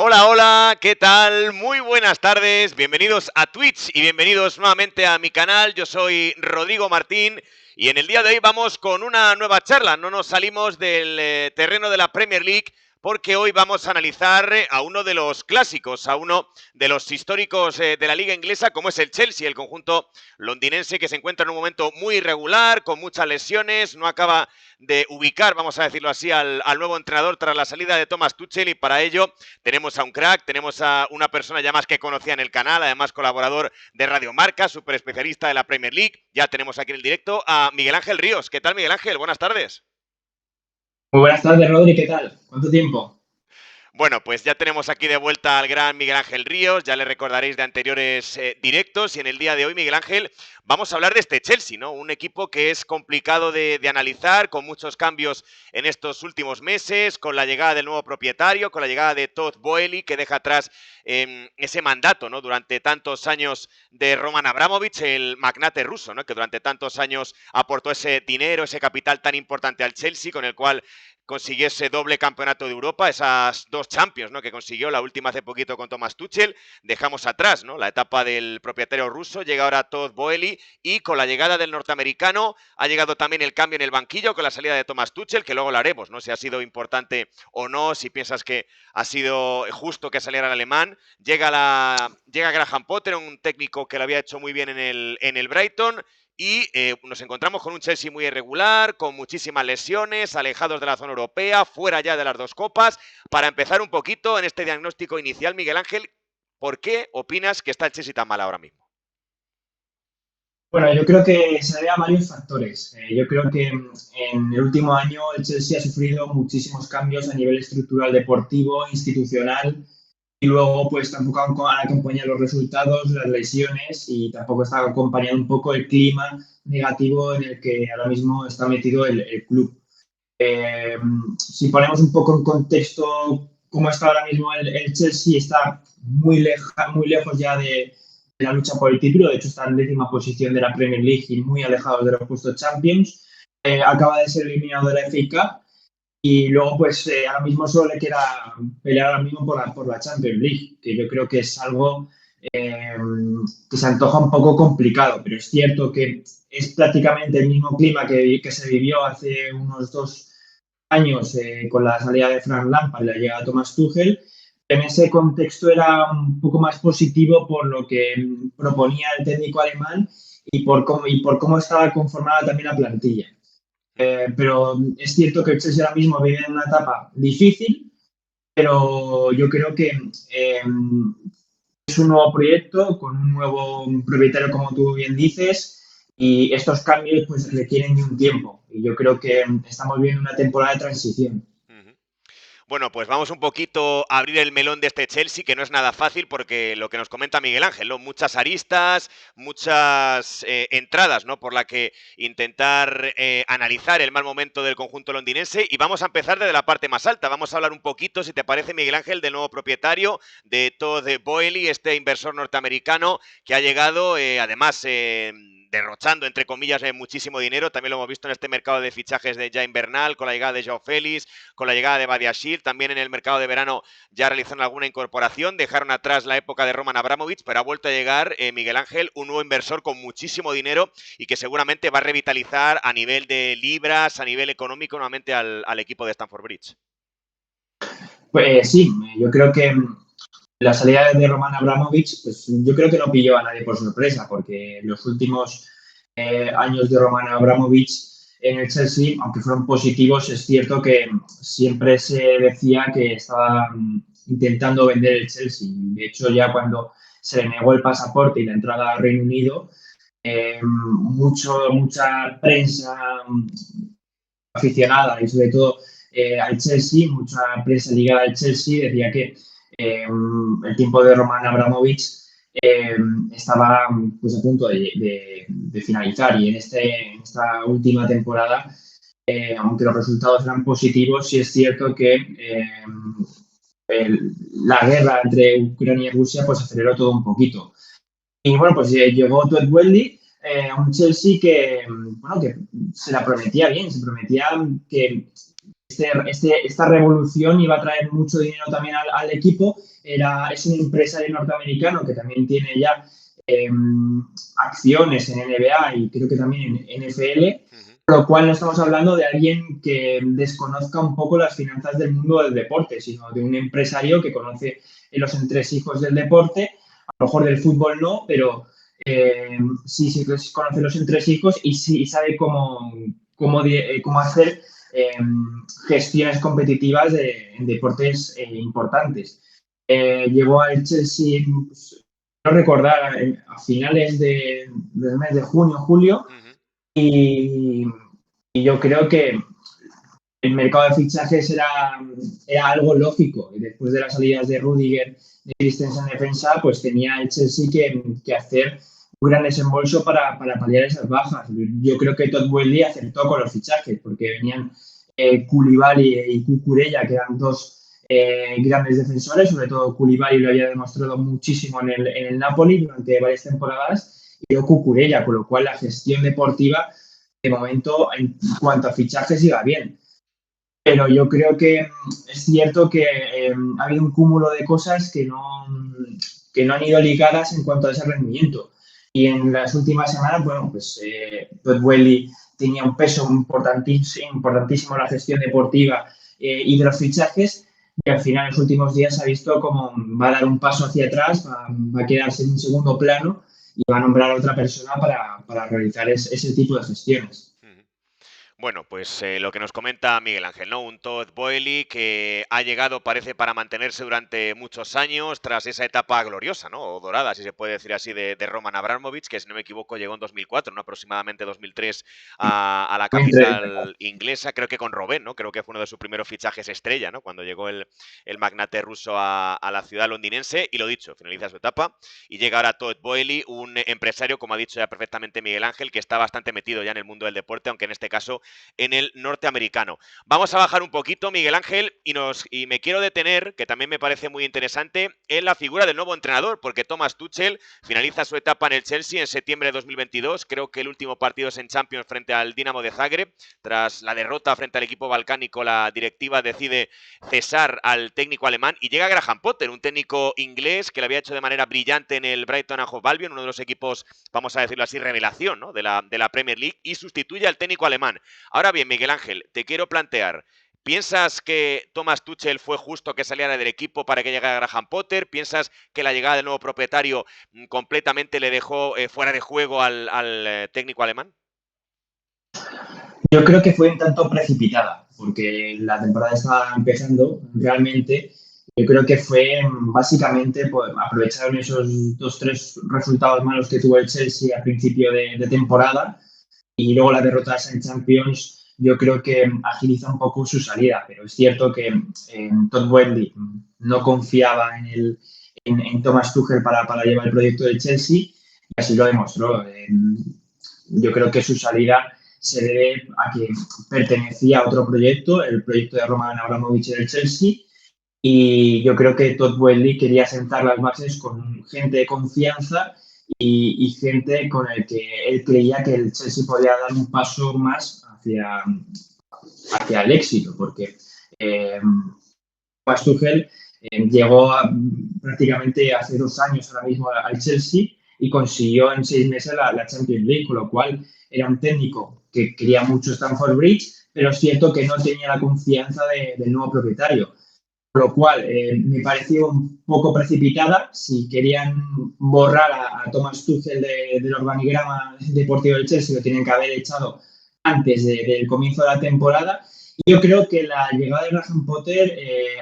Hola, hola, ¿qué tal? Muy buenas tardes, bienvenidos a Twitch y bienvenidos nuevamente a mi canal. Yo soy Rodrigo Martín y en el día de hoy vamos con una nueva charla. No nos salimos del terreno de la Premier League porque hoy vamos a analizar a uno de los clásicos, a uno de los históricos de la liga inglesa, como es el Chelsea, el conjunto londinense que se encuentra en un momento muy irregular, con muchas lesiones, no acaba de ubicar, vamos a decirlo así, al nuevo entrenador tras la salida de Thomas Tuchel, y para ello tenemos a un crack, tenemos a una persona ya más que conocida en el canal, además colaborador de Radio Marca, súper especialista de la Premier League. Ya tenemos aquí en el directo a Miguel Ángel Ríos. ¿Qué tal, Miguel Ángel? Buenas tardes. Muy buenas tardes, Rodri, ¿qué tal? ¿Cuánto tiempo? Bueno, pues ya tenemos aquí de vuelta al gran Miguel Ángel Ríos, ya le recordaréis de anteriores directos, y en el día de hoy, Miguel Ángel, vamos a hablar de este Chelsea, ¿no? Un equipo que es complicado de analizar, con muchos cambios en estos últimos meses, con la llegada del nuevo propietario, con la llegada de Todd Boehly, que deja atrás ese mandato, ¿no? Durante tantos años de Roman Abramovich, el magnate ruso, ¿no? Que durante tantos años aportó ese dinero, ese capital tan importante al Chelsea, con el cual consiguió ese doble campeonato de Europa, esas dos Champions, ¿no? Que consiguió la última hace poquito con Thomas Tuchel. Dejamos atrás, ¿no? La etapa del propietario ruso, llega ahora Todd Boehly, y con la llegada del norteamericano ha llegado también el cambio en el banquillo con la salida de Thomas Tuchel, que luego lo haremos, ¿no? Si ha sido importante o no, si piensas que ha sido justo que saliera el alemán. Llega Graham Potter, un técnico que lo había hecho muy bien en el Brighton, y nos encontramos con un Chelsea muy irregular, con muchísimas lesiones, alejados de la zona europea, fuera ya de las dos copas. Para empezar un poquito en este diagnóstico inicial, Miguel Ángel, ¿por qué opinas que está el Chelsea tan mal ahora mismo? Bueno, yo creo que se debe a varios factores. Yo creo que en el último año el Chelsea ha sufrido muchísimos cambios a nivel estructural, deportivo, institucional, y luego pues tampoco han acompañado los resultados, las lesiones, y tampoco está acompañado un poco el clima negativo en el que ahora mismo está metido el club. Eh, si ponemos un poco en contexto cómo está ahora mismo el Chelsea, está muy lejos ya de la lucha por el título. De hecho, está en décima posición de la Premier League y muy alejados de los puestos Champions. Acaba de ser eliminado de la FA Cup y luego, pues ahora mismo solo le queda pelear ahora mismo por la Champions League, que yo creo que es algo eh, que se antoja un poco complicado, pero es cierto que es prácticamente el mismo clima que se vivió hace unos 2 años con la salida de Frank Lampard y la llegada de Thomas Tuchel. En ese contexto era un poco más positivo por lo que proponía el técnico alemán y por cómo estaba conformada también la plantilla. Pero es cierto que el Chelsea ahora mismo vive en una etapa difícil, pero yo creo que eh, es un nuevo proyecto con un nuevo propietario, como tú bien dices, y estos cambios pues requieren de un tiempo. Y yo creo que estamos viviendo una temporada de transición. Uh-huh. Bueno, pues vamos un poquito a abrir el melón de este Chelsea, que no es nada fácil porque lo que nos comenta Miguel Ángel, ¿no? Muchas aristas, muchas entradas, ¿no? Por la que intentar analizar el mal momento del conjunto londinense. Y vamos a empezar desde la parte más alta. Vamos a hablar un poquito, si te parece, Miguel Ángel, del nuevo propietario de Todd Boehly, este inversor norteamericano que ha llegado, además, derrochando, entre comillas, muchísimo dinero. También lo hemos visto en este mercado de fichajes de ya invernal, con la llegada de Joao Félix, con la llegada de Badiashile. También en el mercado de verano ya realizaron alguna incorporación, dejaron atrás la época de Roman Abramovich, pero ha vuelto a llegar Miguel Ángel, un nuevo inversor con muchísimo dinero y que seguramente va a revitalizar a nivel de libras, a nivel económico, nuevamente al equipo de Stamford Bridge. Pues sí, yo creo que la salida de Roman Abramovich, pues yo creo que no pilló a nadie por sorpresa, porque los últimos años de Roman Abramovich en el Chelsea, aunque fueron positivos, es cierto que siempre se decía que estaba intentando vender el Chelsea. De hecho, ya cuando se le negó el pasaporte y la entrada al Reino Unido, mucha prensa aficionada y sobre todo al Chelsea, mucha prensa ligada al Chelsea decía que el tiempo de Roman Abramovich eh, estaba pues, a punto de finalizar y en esta última temporada, aunque los resultados eran positivos, sí es cierto que la guerra entre Ucrania y Rusia pues aceleró todo un poquito. Y bueno, pues llegó Todd Boehly a un Chelsea que, bueno, que se la prometía bien, se prometía que esta revolución iba a traer mucho dinero también al equipo. Es un empresario norteamericano que también tiene ya acciones en NBA y creo que también en NFL, por lo cual no estamos hablando de alguien que desconozca un poco las finanzas del mundo del deporte, sino de un empresario que conoce los entresijos del deporte, a lo mejor del fútbol no, pero sí conoce los entresijos y sí sabe cómo hacer gestiones competitivas en deportes importantes. Llegó al Chelsea, no recordar, a finales del mes de junio, julio, y yo creo que el mercado de fichajes era algo lógico. Y después de las salidas de Rudiger, de Christensen en defensa, pues tenía el Chelsea que hacer un gran desembolso para paliar esas bajas. Yo creo que Todd Boehly acertó con los fichajes, porque venían Koulibaly y Cucurella, que eran dos grandes defensores, sobre todo Koulibaly lo había demostrado muchísimo en el Napoli durante varias temporadas, y yo Cucurella, con lo cual la gestión deportiva, de momento, en cuanto a fichajes, iba bien. Pero yo creo que es cierto que ha habido un cúmulo de cosas que no han ido ligadas en cuanto a ese rendimiento. Y en las últimas semanas, bueno, pues Todd Boehly tenía un peso importantísimo en la gestión deportiva y de los fichajes, y al final en los últimos días se ha visto como va a dar un paso hacia atrás, va a quedarse en un segundo plano y va a nombrar a otra persona para realizar ese tipo de gestiones. Bueno, pues lo que nos comenta Miguel Ángel, ¿no? Un Todd Boehly que ha llegado, parece, para mantenerse durante muchos años tras esa etapa gloriosa, ¿no? O dorada, si se puede decir así, de Roman Abramovich, que si no me equivoco llegó en 2004, ¿no? Aproximadamente 2003 a la capital inglesa, creo que con Robben, ¿no? Creo que fue uno de sus primeros fichajes estrella, ¿no? Cuando llegó el magnate ruso a la ciudad londinense, y lo dicho, finaliza su etapa y llega ahora Todd Boehly, un empresario, como ha dicho ya perfectamente Miguel Ángel, que está bastante metido ya en el mundo del deporte, aunque en este caso en el norteamericano. Vamos a bajar un poquito, Miguel Ángel, y me quiero detener, que también me parece muy interesante, en la figura del nuevo entrenador, porque Thomas Tuchel finaliza su etapa en el Chelsea en septiembre de 2022. Creo que el último partido es en Champions frente al Dinamo de Zagreb. Tras la derrota frente al equipo balcánico, la directiva decide cesar al técnico alemán y llega Graham Potter, un técnico inglés que lo había hecho de manera brillante en el Brighton and Hove Albion, uno de los equipos, vamos a decirlo así, revelación, ¿no? de la Premier League, y sustituye al técnico alemán. Ahora bien, Miguel Ángel, te quiero plantear, ¿piensas que Thomas Tuchel fue justo que saliera del equipo para que llegara Graham Potter? ¿Piensas que la llegada del nuevo propietario completamente le dejó fuera de juego al técnico alemán? Yo creo que fue un tanto precipitada, porque la temporada estaba empezando realmente. Yo creo que fue básicamente, pues, aprovecharon esos 2-3 resultados malos que tuvo el Chelsea a principio de temporada, y luego la derrota en Champions. Yo creo que agiliza un poco su salida, pero es cierto que Todd Boehly no confiaba en Thomas Tuchel para llevar el proyecto del Chelsea, y así lo demostró. Yo creo que su salida se debe a que pertenecía a otro proyecto, el proyecto de Roman Abramovich del Chelsea, y yo creo que Todd Boehly quería sentar las bases con gente de confianza y gente con el que él creía que el Chelsea podía dar un paso más hacia el éxito, porque Thomas Tuchel llegó prácticamente hace 2 años ahora mismo al Chelsea y consiguió en 6 meses la Champions League, con lo cual era un técnico que quería mucho Stamford Bridge, pero es cierto que no tenía la confianza del nuevo propietario. Por lo cual, me pareció un poco precipitada. Si querían borrar a Thomas Tuchel del organigrama deportivo del Chelsea, lo tienen que haber echado antes del comienzo de la temporada. Y yo creo que la llegada de Graham Potter,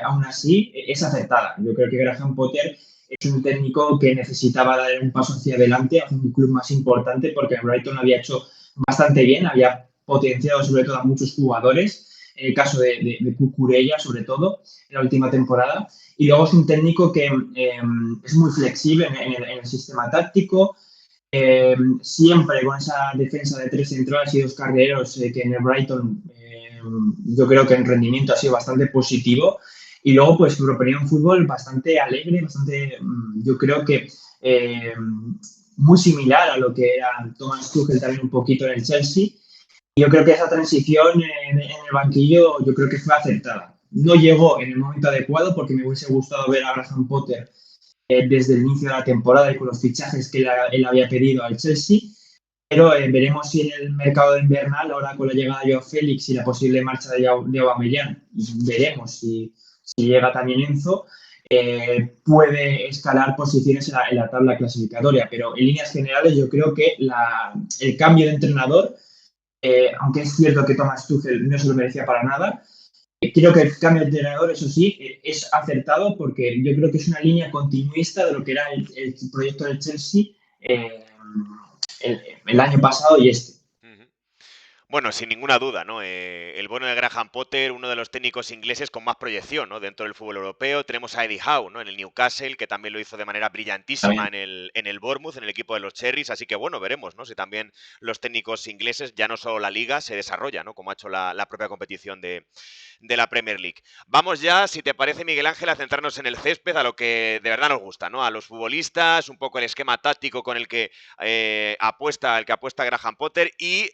aún así, es acertada. Yo creo que Graham Potter es un técnico que necesitaba dar un paso hacia adelante, hacia un club más importante, porque el Brighton lo había hecho bastante bien, había potenciado sobre todo a muchos jugadores, en el caso de Cucurella sobre todo, en la última temporada, y luego es un técnico que es muy flexible en el sistema táctico, siempre con esa defensa de 3 centrales y 2 carrileros, que en el Brighton yo creo que en rendimiento ha sido bastante positivo, y luego pues proponía un fútbol bastante alegre, yo creo que muy similar a lo que era Thomas Tuchel también un poquito en el Chelsea. Yo creo que esa transición en el banquillo yo creo que fue acertada. No llegó en el momento adecuado porque me hubiese gustado ver a Graham Potter desde el inicio de la temporada y con los fichajes que él había pedido al Chelsea, pero veremos si en el mercado de invernal, ahora con la llegada de Joao Félix y la posible marcha de Aubameyang, veremos si llega también Enzo, puede escalar posiciones en la tabla clasificatoria, pero en líneas generales yo creo que el cambio de entrenador, aunque es cierto que Thomas Tuchel no se lo merecía para nada, creo que el cambio de entrenador, eso sí, es acertado porque yo creo que es una línea continuista de lo que era el proyecto del Chelsea eh, el año pasado y este. Bueno, sin ninguna duda, ¿no? El bueno de Graham Potter, uno de los técnicos ingleses con más proyección, ¿no? Dentro del fútbol europeo. Tenemos a Eddie Howe, ¿no? En el Newcastle, que también lo hizo de manera brillantísima También. en el Bournemouth, en el equipo de los Cherries. Así que bueno, veremos, ¿no? Si también los técnicos ingleses, ya no solo la liga, se desarrolla, ¿no? Como ha hecho la propia competición de la Premier League. Vamos ya, si te parece, Miguel Ángel, a centrarnos en el césped, a lo que de verdad nos gusta, ¿no? A los futbolistas, un poco el esquema táctico con el que apuesta Graham Potter. Y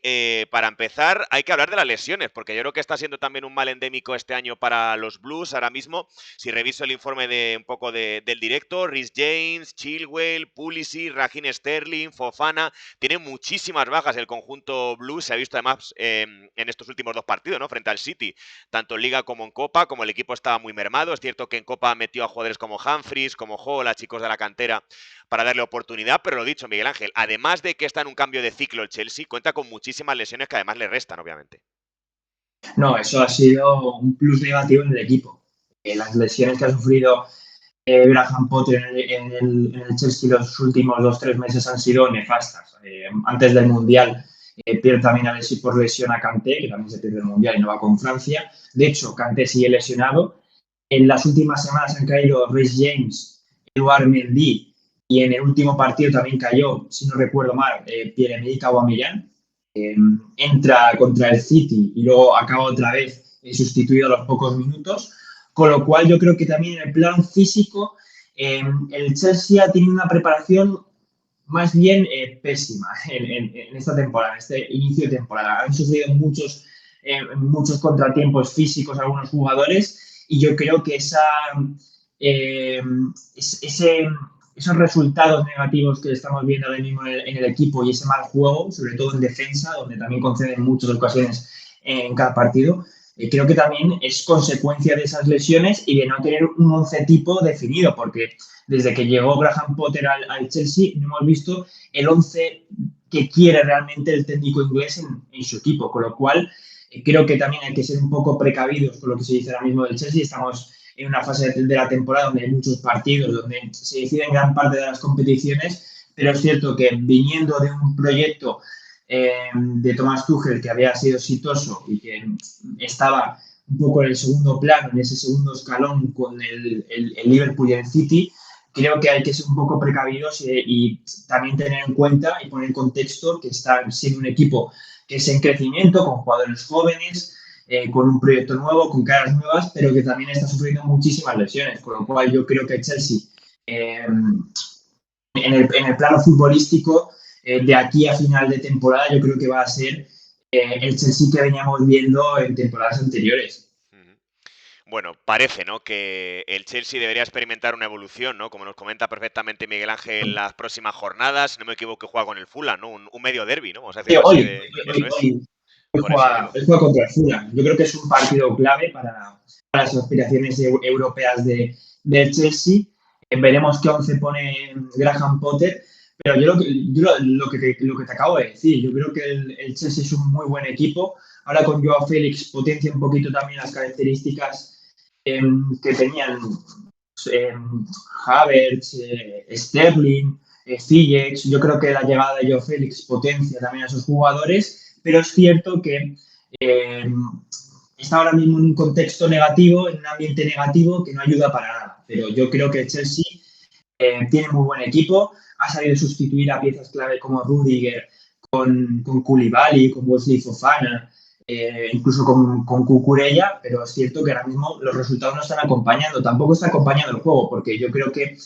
para empezar, hay que hablar de las lesiones, porque yo creo que está siendo también un mal endémico este año para los Blues. Ahora mismo, si reviso el informe de un poco del directo, Reece James, Chilwell, Pulisic, Raheem Sterling, Fofana, tiene muchísimas bajas el conjunto Blues. Se ha visto además en estos últimos dos partidos, ¿no? Frente al City, tanto en Liga como en Copa, como el equipo estaba muy mermado. Es cierto que en Copa metió a jugadores como Humphries, como Hall, a chicos de la cantera, para darle oportunidad, pero lo dicho, Miguel Ángel, además de que está en un cambio de ciclo el Chelsea, cuenta con muchísimas lesiones que además le restan, obviamente. No, eso ha sido un plus negativo en el equipo. Las lesiones que ha sufrido Graham Potter en el Chelsea los últimos 2 o 3 meses han sido nefastas. Antes del Mundial pierde también por lesión a Kanté, que también se pierde el Mundial y no va con Francia. De hecho, Kanté sigue lesionado. En las últimas semanas han caído Reece James, Eduard Mendy y en el último partido también cayó, si no recuerdo mal, Pierre-Emerick Aubameyang. Eh, Entra contra el City y luego acaba otra vez sustituido a los pocos minutos. Con lo cual yo creo que también en el plan físico el Chelsea ha tenido una preparación más bien pésima en esta temporada, en este inicio de temporada. Han sufrido muchos contratiempos físicos algunos jugadores y yo creo que eh, ese, esos resultados negativos que estamos viendo ahora mismo en el equipo y ese mal juego, sobre todo en defensa, donde también conceden muchas ocasiones en cada partido, creo que también es consecuencia de esas lesiones y de no tener un once tipo definido, porque desde que llegó Graham Potter al Chelsea no hemos visto el once que quiere realmente el técnico inglés en su equipo, con lo cual creo que también hay que ser un poco precavidos con lo que se dice ahora mismo del Chelsea. Estamos en una fase de la temporada donde hay muchos partidos, donde se deciden gran parte de las competiciones, pero es cierto que viniendo de un proyecto de Thomas Tuchel que había sido exitoso y que estaba un poco en el segundo plano, en ese segundo escalón con el Liverpool y el City, creo que hay que ser un poco precavidos y también tener en cuenta y poner en contexto que está siendo un equipo que es en crecimiento, con jugadores jóvenes, con un proyecto nuevo, con caras nuevas, pero que también está sufriendo muchísimas lesiones, con lo cual yo creo que Chelsea, en el plano futbolístico, de aquí a final de temporada, yo creo que va a ser el Chelsea que veníamos viendo en temporadas anteriores. Bueno, parece, ¿no? Que el Chelsea debería experimentar una evolución, ¿no? Como nos comenta perfectamente Miguel Ángel, en las próximas jornadas. Si no me equivoco, juega con el Fulham, ¿no? Un medio derbi, ¿no? Vamos a Sí, decirlo así. hoy, Eso hoy, es. hoy, hoy Por eso juega, digo. hoy juega contra el Fulham. Yo creo que es un partido clave para las aspiraciones europeas del Chelsea. Veremos qué once pone Graham Potter. Pero lo que te acabo de decir, yo creo que el Chelsea es un muy buen equipo. Ahora con Joao Félix potencia un poquito también las características que tenían eh, Havertz, Sterling, Ziyech. Yo creo que la llegada de Joe Félix potencia también a esos jugadores, pero es cierto que eh, está ahora mismo en un contexto negativo, en un ambiente negativo que no ayuda para nada. Pero yo creo que Chelsea tiene muy buen equipo, ha sabido sustituir a piezas clave como Rudiger, con Koulibaly, con Wesley Fofana, incluso con Cucurella, pero es cierto que ahora mismo los resultados no están acompañando, tampoco está acompañando el juego, porque yo creo que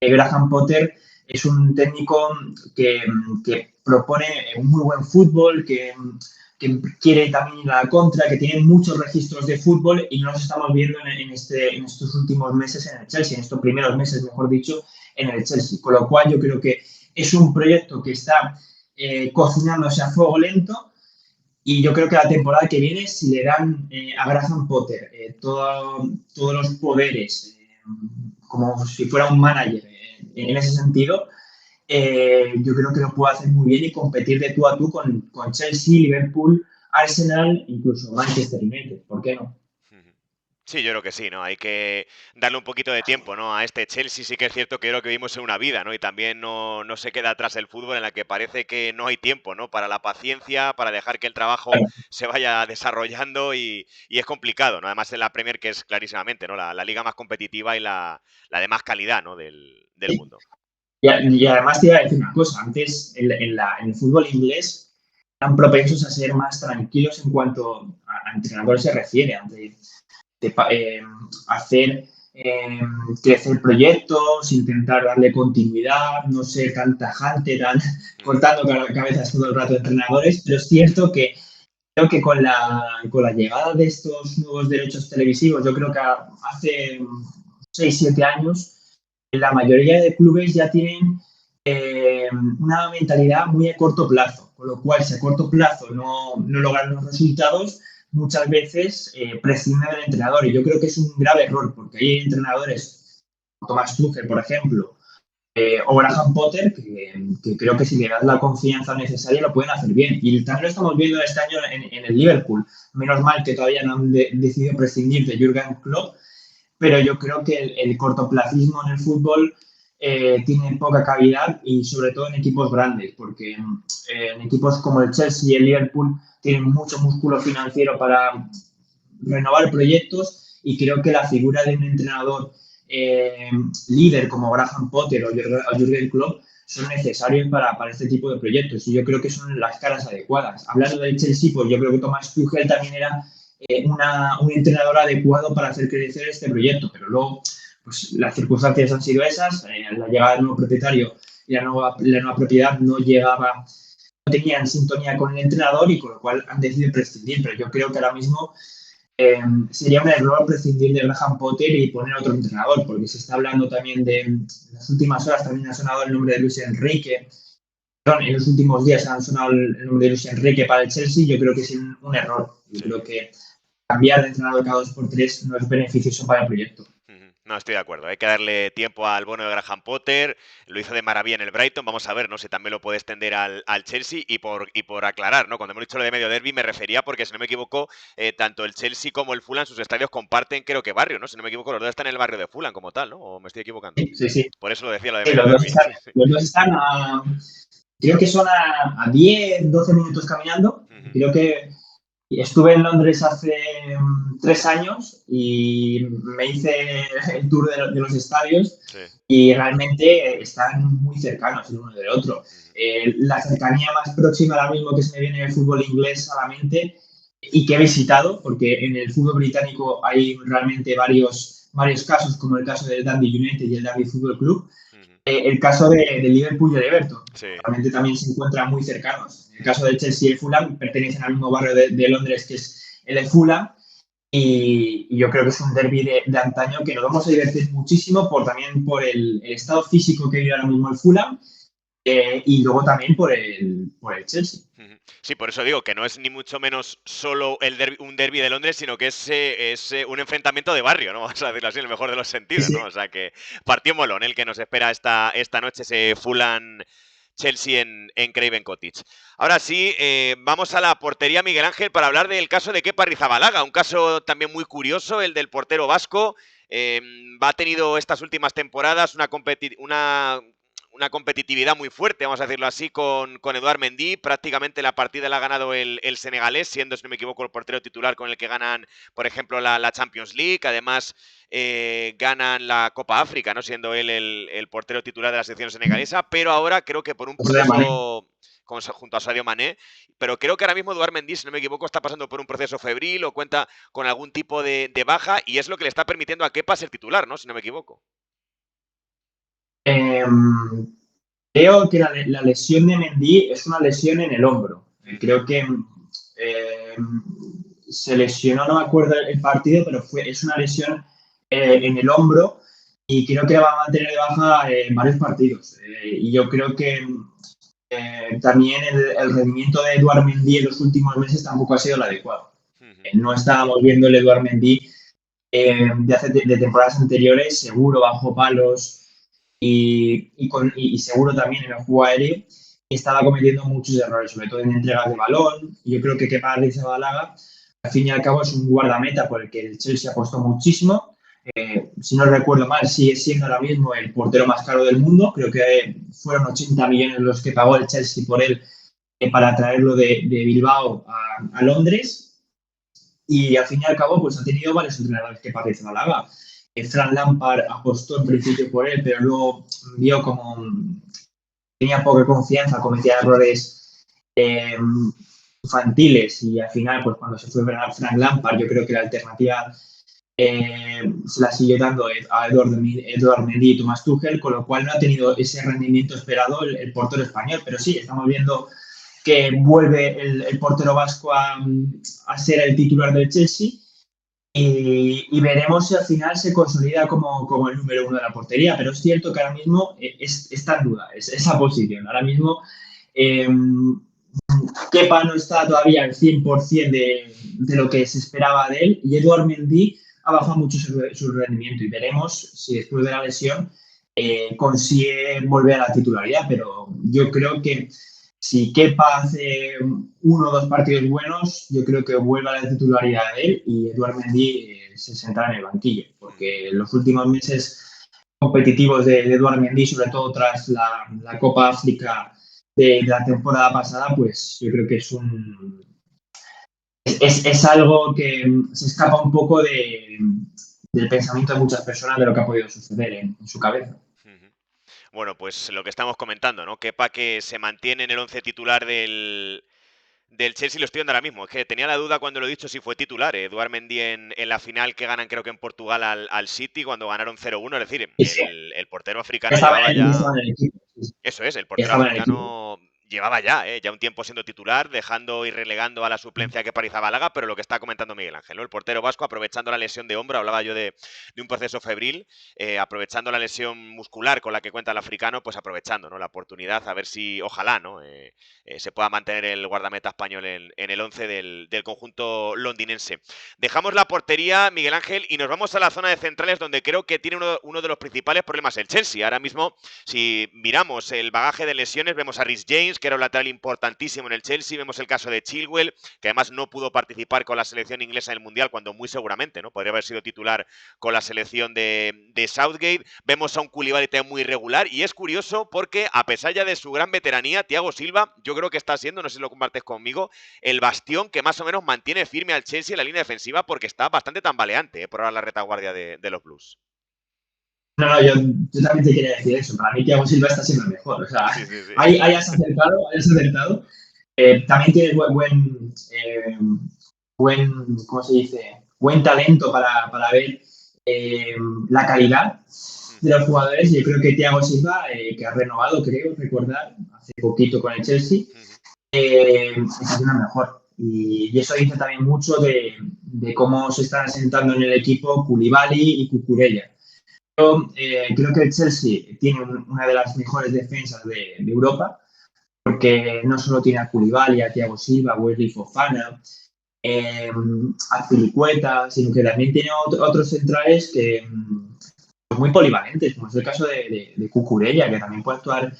Graham Potter es un técnico que propone un muy buen fútbol, que que quiere también ir a la contra, que tiene muchos registros de fútbol y no los estamos viendo en estos últimos meses en el Chelsea, en estos primeros meses, mejor dicho, en el Chelsea. Con lo cual yo creo que es un proyecto que está cocinándose a fuego lento y yo creo que la temporada que viene, si le dan a Graham Potter todos los poderes, como si fuera un manager en ese sentido, yo creo que lo puede hacer muy bien y competir de tú a tú con Chelsea, Liverpool, Arsenal, incluso Manchester United. ¿Por qué no? Sí, yo creo que sí, ¿no? Hay que darle un poquito de tiempo, ¿no? A este Chelsea sí que es cierto que creo que vivimos en una vida, ¿no? Y también no se queda atrás el fútbol en la que parece que no hay tiempo, ¿no? Para la paciencia, para dejar que el trabajo se vaya desarrollando y es complicado, ¿no? Además en la Premier que es clarísimamente, ¿no? La liga más competitiva y la de más calidad, ¿no? Del mundo. Y además te iba a decir una cosa, antes en el fútbol inglés eran propensos a ser más tranquilos en cuanto a entrenadores se refiere, de hacer crecer proyectos, intentar darle continuidad, no ser tan tajante, tan cortando cabezas todo el rato de entrenadores, pero es cierto que creo que con la llegada de estos nuevos derechos televisivos, yo creo que hace 6 7 años, la mayoría de clubes ya tienen una mentalidad muy a corto plazo, con lo cual si a corto plazo no logran los resultados, muchas veces prescinden del entrenador y yo creo que es un grave error porque hay entrenadores, Thomas Tuchel, por ejemplo, o Graham Potter, que creo que si le das la confianza necesaria lo pueden hacer bien. Y también lo estamos viendo este año en el Liverpool. Menos mal que todavía no han decidido prescindir de Jürgen Klopp, pero yo creo que el cortoplacismo en el fútbol tiene poca cavidad y sobre todo en equipos grandes, porque en equipos como el Chelsea y el Liverpool tienen mucho músculo financiero para renovar proyectos y creo que la figura de un entrenador líder como Graham Potter o Jürgen Klopp son necesarios para este tipo de proyectos y yo creo que son las caras adecuadas. Hablando del Chelsea, pues yo creo que Thomas Tuchel también era un entrenador adecuado para hacer crecer este proyecto, pero luego pues, las circunstancias han sido esas, la llegada del nuevo propietario y la nueva propiedad no llegaba, no tenía en sintonía con el entrenador y con lo cual han decidido prescindir, pero yo creo que ahora mismo sería un error prescindir de Graham Potter y poner a otro entrenador, porque se está hablando también en las últimas horas también ha sonado el nombre de Luis Enrique, perdón, en los últimos días ha sonado el nombre de Luis Enrique para el Chelsea, yo creo que es un error, yo creo que cambiar de entrenador cada 2 por 3 no es beneficioso para el proyecto. No, estoy de acuerdo. Hay que darle tiempo al bono de Graham Potter. Lo hizo de maravilla en el Brighton. Vamos a ver, ¿no? Si también lo puede extender al Chelsea. Y por aclarar, ¿no? Cuando hemos dicho lo de medio derby, me refería porque, si no me equivoco, tanto el Chelsea como el Fulham, sus estadios comparten, creo que barrio, ¿no? Si no me equivoco, los dos están en el barrio de Fulham como tal, ¿no? ¿O me estoy equivocando? Sí, sí. Por eso lo decía lo de Sí, medio derby. los dos están a, creo que son a 10, 12 minutos caminando. Creo que estuve en Londres hace 3 años y me hice el tour de los estadios Sí. y realmente están muy cercanos el uno del otro. La cercanía más próxima ahora mismo que se me viene del fútbol inglés a la mente y que he visitado, porque en el fútbol británico hay realmente varios casos, como el caso del Dundee United y el Derby Football Club, el caso de Liverpool y el Everton, Sí. realmente también se encuentran muy cercanos. En el caso del Chelsea y el Fulham pertenecen al mismo barrio de Londres, que es el de Fulham, y yo creo que es un derby de antaño que nos vamos a divertir muchísimo también por el estado físico que vive ahora mismo el Fulham y luego también por el Chelsea. Sí, por eso digo que no es ni mucho menos solo un derbi de Londres, sino que es un enfrentamiento de barrio, ¿no? Vamos a decirlo así, en el mejor de los sentidos, Sí, ¿no? O sea que partió molón el que nos espera esta noche, ese Fulham Chelsea en Craven Cottage. Ahora sí, vamos a la portería, Miguel Ángel, para hablar del caso de Kepa Arrizabalaga, un caso también muy curioso, el del portero vasco. Ha tenido estas últimas temporadas una competitividad muy fuerte, vamos a decirlo así, con Eduard Mendy. Prácticamente la partida la ha ganado el senegalés, siendo, si no me equivoco, el portero titular con el que ganan, por ejemplo, la Champions League. Además, ganan la Copa África, ¿no? Siendo él el portero titular de la selección senegalesa. Pero ahora creo que por un proceso junto a Sadio Mané, pero creo que ahora mismo Eduard Mendy, si no me equivoco, está pasando por un proceso febril o cuenta con algún tipo de baja y es lo que le está permitiendo a Kepa ser titular, ¿no? Si no me equivoco. Creo que la lesión de Mendy es una lesión en el hombro. Creo que se lesionó, no me acuerdo el partido, pero es una lesión en el hombro y creo que va a mantener de baja varios partidos. Y yo creo que también el rendimiento de Edouard Mendy en los últimos meses tampoco ha sido el adecuado. No estábamos viendo el Edouard Mendy de temporadas anteriores, seguro bajo palos y seguro también en el juego aéreo, estaba cometiendo muchos errores, sobre todo en entregas de balón. Yo creo que Kepa Arrizabalaga, al fin y al cabo, es un guardameta por el que el Chelsea apostó muchísimo. Si no recuerdo mal, sigue siendo ahora mismo el portero más caro del mundo. Creo que fueron 80 millones los que pagó el Chelsea por él para traerlo de Bilbao a Londres. Y al fin y al cabo, pues ha tenido varios entrenadores que parecen a la Laga. Frank Lampard apostó en principio por él, pero luego vio como tenía poca confianza, cometía errores infantiles y al final, pues cuando se fue Frank Lampard, yo creo que la alternativa se la siguió dando a Edouard Mendy y Thomas Tuchel, con lo cual no ha tenido ese rendimiento esperado el portero español. Pero sí, estamos viendo que vuelve el portero vasco a ser el titular del Chelsea y veremos si al final se consolida como el número uno de la portería. Pero es cierto que ahora mismo está en duda esa posición. Ahora mismo Kepa no está todavía al 100% de lo que se esperaba de él y Edouard Mendy ha bajado mucho su rendimiento y veremos si después de la lesión consigue volver a la titularidad. Pero yo creo que si Kepa hace 1 o 2 partidos buenos, yo creo que vuelve a la titularidad de él y Edouard Mendy se sentará en el banquillo, porque los últimos meses competitivos de Edouard Mendy, sobre todo tras la Copa África de la temporada pasada, pues yo creo que es algo que se escapa un poco del pensamiento de muchas personas de lo que ha podido suceder en su cabeza. Bueno, pues lo que estamos comentando, ¿no? Kepa que se mantiene en el 11 titular del Chelsea, lo estoy viendo ahora mismo. Es que tenía la duda cuando lo he dicho si fue titular. Edouard Mendy en la final que ganan, creo que en Portugal, al City, cuando ganaron 0-1. Es decir, el portero africano llevaba ya. Eso es, el portero africano llevaba ya un tiempo siendo titular, dejando y relegando a la suplencia que Arrizabalaga, pero lo que está comentando Miguel Ángel, ¿no? El portero vasco aprovechando la lesión de hombro, hablaba yo de un proceso febril, aprovechando la lesión muscular con la que cuenta el africano, pues aprovechando, ¿no?, la oportunidad, a ver si, ojalá, ¿no?, se pueda mantener el guardameta español en el 11 del conjunto londinense. Dejamos la portería, Miguel Ángel, y nos vamos a la zona de centrales, donde creo que tiene uno de los principales problemas el Chelsea. Ahora mismo, si miramos el bagaje de lesiones, vemos a Reece James, que era un lateral importantísimo en el Chelsea, vemos el caso de Chilwell, que además no pudo participar con la selección inglesa en el Mundial, cuando muy seguramente, ¿no?, podría haber sido titular con la selección de Southgate. Vemos a un Koulibaly muy irregular, y es curioso porque, a pesar ya de su gran veteranía, Thiago Silva, yo creo que está siendo, no sé si lo compartes conmigo, el bastión que más o menos mantiene firme al Chelsea en la línea defensiva, porque está bastante tambaleante por ahora la retaguardia de los Blues. No, yo también te quería decir eso. Para mí Thiago Silva está siendo el mejor. O sea, sí. Ahí has acertado. También tiene ¿cómo se dice? Buen talento para ver la calidad de los jugadores. Yo creo que Thiago Silva, que ha renovado, creo recordar, hace poquito con el Chelsea, está siendo mejor. Y eso dice también mucho de cómo se están asentando en el equipo Koulibaly y Cucurella. Creo que el Chelsea tiene una de las mejores defensas de Europa, porque no solo tiene a Koulibaly, a Thiago Silva, a Wesley Fofana, a Filicueta, sino que también tiene otros centrales que muy polivalentes, como es el caso de Cucurella, que también puede actuar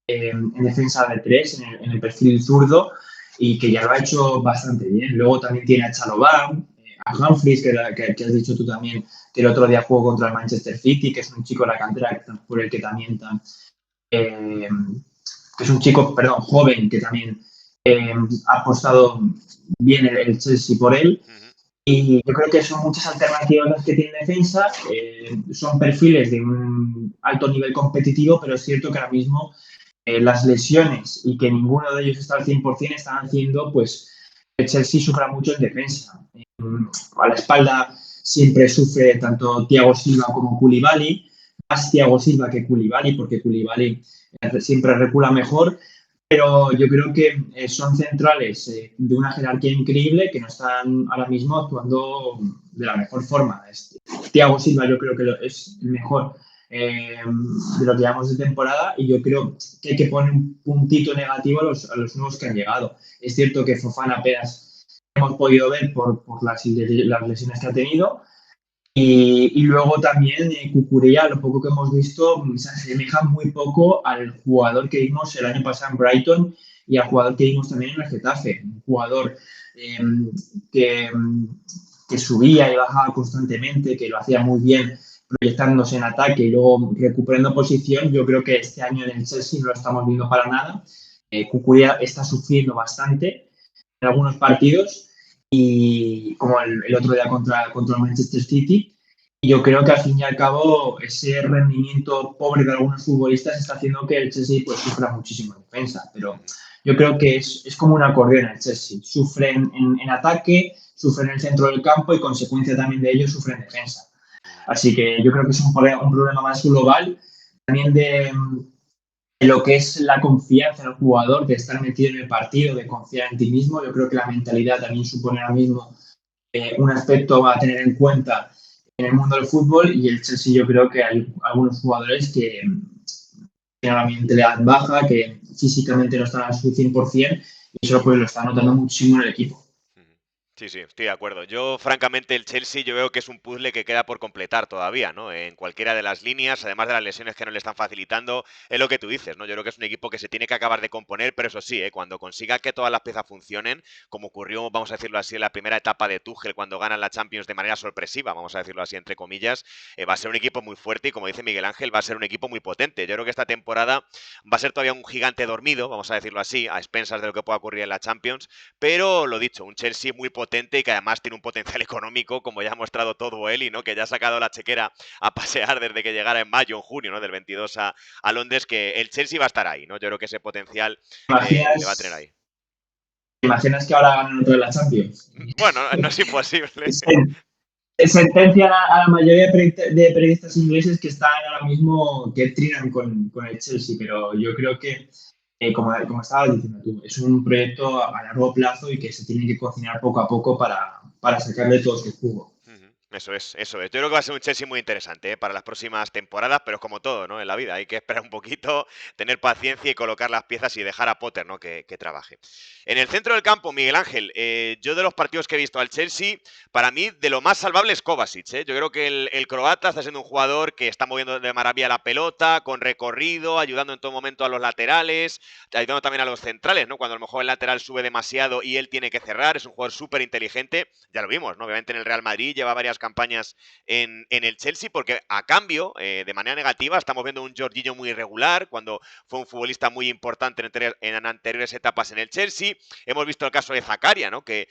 en defensa de 3, en el perfil zurdo, y que ya lo ha hecho bastante bien. Luego también tiene a Chalobah, a Humphries, que has dicho tú también, que el otro día jugó contra el Manchester City, que es un chico de la cantera por el que también que es un chico, joven, que también ha apostado bien el Chelsea por él. Y yo creo que son muchas alternativas las que tiene defensa, son perfiles de un alto nivel competitivo, pero es cierto que ahora mismo las lesiones y que ninguno de ellos está al 100% están haciendo pues el Chelsea sufra mucho en defensa. A la espalda siempre sufre tanto Thiago Silva como Koulibaly, más Thiago Silva que Koulibaly, porque Koulibaly siempre recula mejor, pero yo creo que son centrales de una jerarquía increíble que no están ahora mismo actuando de la mejor forma. Thiago Silva yo creo que es el mejor de lo que llevamos de temporada y yo creo que hay que poner un puntito negativo a los nuevos que han llegado. Es cierto que Fofana apenas hemos podido ver por las lesiones que ha tenido, y luego también Cucurella, lo poco que hemos visto, se asemeja muy poco al jugador que vimos el año pasado en Brighton y al jugador que vimos también en el Getafe. Un jugador eh, que, que subía y bajaba constantemente, que lo hacía muy bien proyectándose en ataque y luego recuperando posición. Yo creo que este año en el Chelsea no lo estamos viendo para nada. Cucurella está sufriendo bastante en algunos partidos y como el otro día contra el Manchester City. Y yo creo que al fin y al cabo ese rendimiento pobre de algunos futbolistas está haciendo que el Chelsea pues sufra muchísimo en defensa. Pero yo creo que es como un acordeón el Chelsea. Sufren en ataque, sufren en el centro del campo y consecuencia también de ello sufren en defensa. Así que yo creo que es un problema más global también de lo que es la confianza en el jugador, de estar metido en el partido, de confiar en ti mismo. Yo creo que la mentalidad también supone ahora mismo un aspecto a tener en cuenta en el mundo del fútbol y el Chelsea yo creo que hay algunos jugadores que tienen la mentalidad baja, que físicamente no están a su 100% y eso pues lo está notando muchísimo en el equipo. Sí, sí, estoy de acuerdo. Yo, francamente, el Chelsea yo veo que es un puzzle que queda por completar todavía, ¿no? En cualquiera de las líneas, además de las lesiones que no le están facilitando, es lo que tú dices, ¿no? Yo creo que es un equipo que se tiene que acabar de componer, pero eso sí, cuando consiga que todas las piezas funcionen, como ocurrió, vamos a decirlo así, en la primera etapa de Tuchel cuando ganan la Champions de manera sorpresiva, vamos a decirlo así, entre comillas, va a ser un equipo muy fuerte y, como dice Miguel Ángel, va a ser un equipo muy potente. Yo creo que esta temporada va a ser todavía un gigante dormido, vamos a decirlo así, a expensas de lo que pueda ocurrir en la Champions, pero lo dicho, un Chelsea muy potente y que además tiene un potencial económico, como ya ha mostrado todo él, y ¿no? Que ya ha sacado la chequera a pasear desde que llegara en mayo, en junio, ¿no? Del 22 a Londres, que el Chelsea va a estar ahí, ¿no? Yo creo que ese potencial le va a tener ahí. ¿Te imaginas que ahora ganan otro de la Champions? Bueno, no es imposible. Sentencia a la mayoría de periodistas ingleses que están ahora mismo, que trinan con el Chelsea, pero yo creo que, como estabas diciendo tú, es un proyecto a largo plazo y que se tiene que cocinar poco a poco para sacarle todo su jugo. Eso es, eso es. Yo creo que va a ser un Chelsea muy interesante para las próximas temporadas, pero es como todo, ¿no? En la vida hay que esperar un poquito, tener paciencia y colocar las piezas y dejar a Potter, ¿no? Que trabaje. En el centro del campo, Miguel Ángel, yo de los partidos que he visto al Chelsea, para mí de lo más salvable es Kovacic, ¿eh? Yo creo que el croata está siendo un jugador que está moviendo de maravilla la pelota, con recorrido, ayudando en todo momento a los laterales, ayudando también a los centrales, ¿no? Cuando a lo mejor el lateral sube demasiado y él tiene que cerrar, es un jugador súper inteligente, ya lo vimos, ¿no? Obviamente en el Real Madrid lleva varias campañas en el Chelsea, porque a cambio, de manera negativa, estamos viendo un Jorginho muy irregular, cuando fue un futbolista muy importante en anteriores etapas en el Chelsea. Hemos visto el caso de Zakaria, ¿no? Que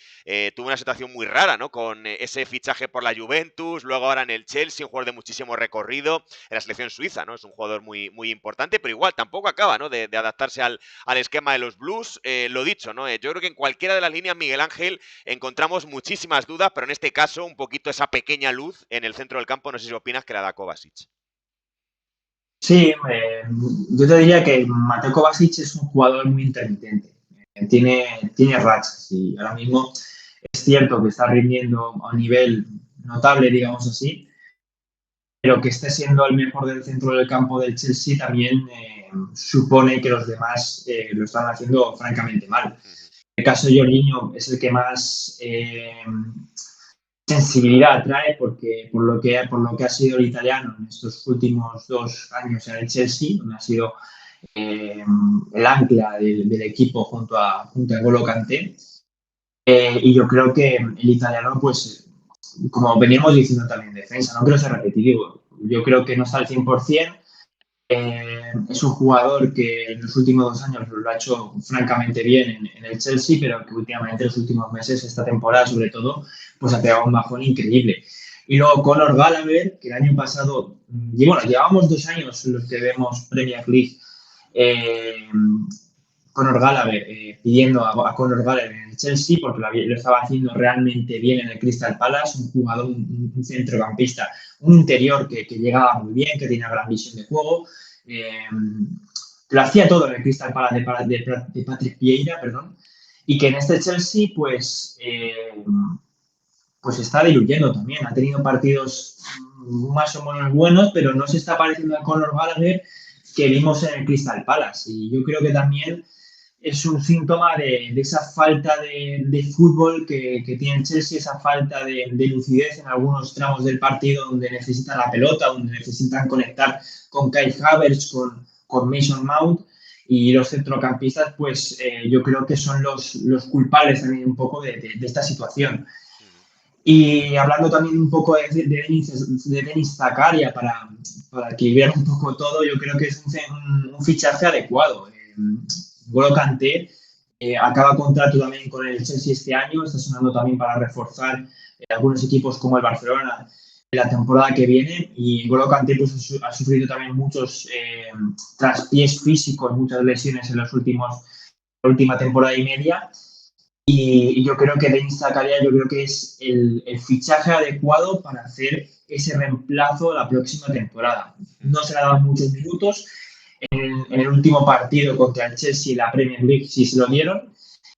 tuvo una situación muy rara, ¿no? Con ese fichaje por la Juventus, luego ahora en el Chelsea, un jugador de muchísimo recorrido, en la selección suiza, ¿no? Es un jugador muy, muy importante, pero igual tampoco acaba, ¿no? De adaptarse al esquema de los Blues. Lo dicho, ¿no? Yo creo que en cualquiera de las líneas, Miguel Ángel, encontramos muchísimas dudas, pero en este caso un poquito esa pequeña luz en el centro del campo, no sé si opinas, que la da Kovacic. Sí, yo te diría que Mateo Kovacic es un jugador muy intermitente. Tiene rachas y ahora mismo es cierto que está rindiendo a un nivel notable, digamos así, pero que esté siendo el mejor del centro del campo del Chelsea también supone que los demás lo están haciendo francamente mal. El caso de Jorginho es el que más sensibilidad trae porque por lo que ha sido el italiano en estos últimos 2 años en el Chelsea, donde ha sido el ancla del equipo junto a N'Golo Kanté. Y yo creo que el italiano, pues, como veníamos diciendo también en defensa, no quiero ser repetitivo, yo creo que no está al 100%. Es un jugador que en los últimos 2 años lo ha hecho francamente bien en el Chelsea, pero que últimamente en los últimos meses, esta temporada sobre todo, pues ha pegado un bajón increíble. Y luego Conor Gallagher, que el año pasado, y bueno, llevamos 2 años en los que vemos Premier League, Conor Gallagher pidiendo a Conor Gallagher en el Chelsea porque lo estaba haciendo realmente bien en el Crystal Palace, un jugador, un centrocampista, un interior que llegaba muy bien, que tenía gran visión de juego, que lo hacía todo en el Crystal Palace de Patrick Vieira, perdón, y que en este Chelsea, pues está diluyendo también. Ha tenido partidos más o menos buenos, pero no se está pareciendo a Conor Gallagher que vimos en el Crystal Palace. Y yo creo que también es un síntoma de esa falta de fútbol que tiene el Chelsea, esa falta de lucidez en algunos tramos del partido donde necesitan la pelota, donde necesitan conectar con Kai Havertz, con Mason Mount. Y los centrocampistas, pues yo creo que son los culpables también un poco de esta situación. Y hablando también un poco de Denis Zakaria, para equilibrar un poco todo, yo creo que es un fichaje adecuado. N'Golo Kanté acaba contrato también con el Chelsea este año, está sonando también para reforzar algunos equipos como el Barcelona en la temporada que viene, y N'Golo Kanté pues, ha sufrido también muchos traspiés físicos, muchas lesiones en la última temporada y media. Y yo creo que Denis Zakaria, yo creo que es el fichaje adecuado para hacer ese reemplazo la próxima temporada. No se le ha dado muchos minutos. En el último partido contra el Chelsea, la Premier League, sí se lo dieron.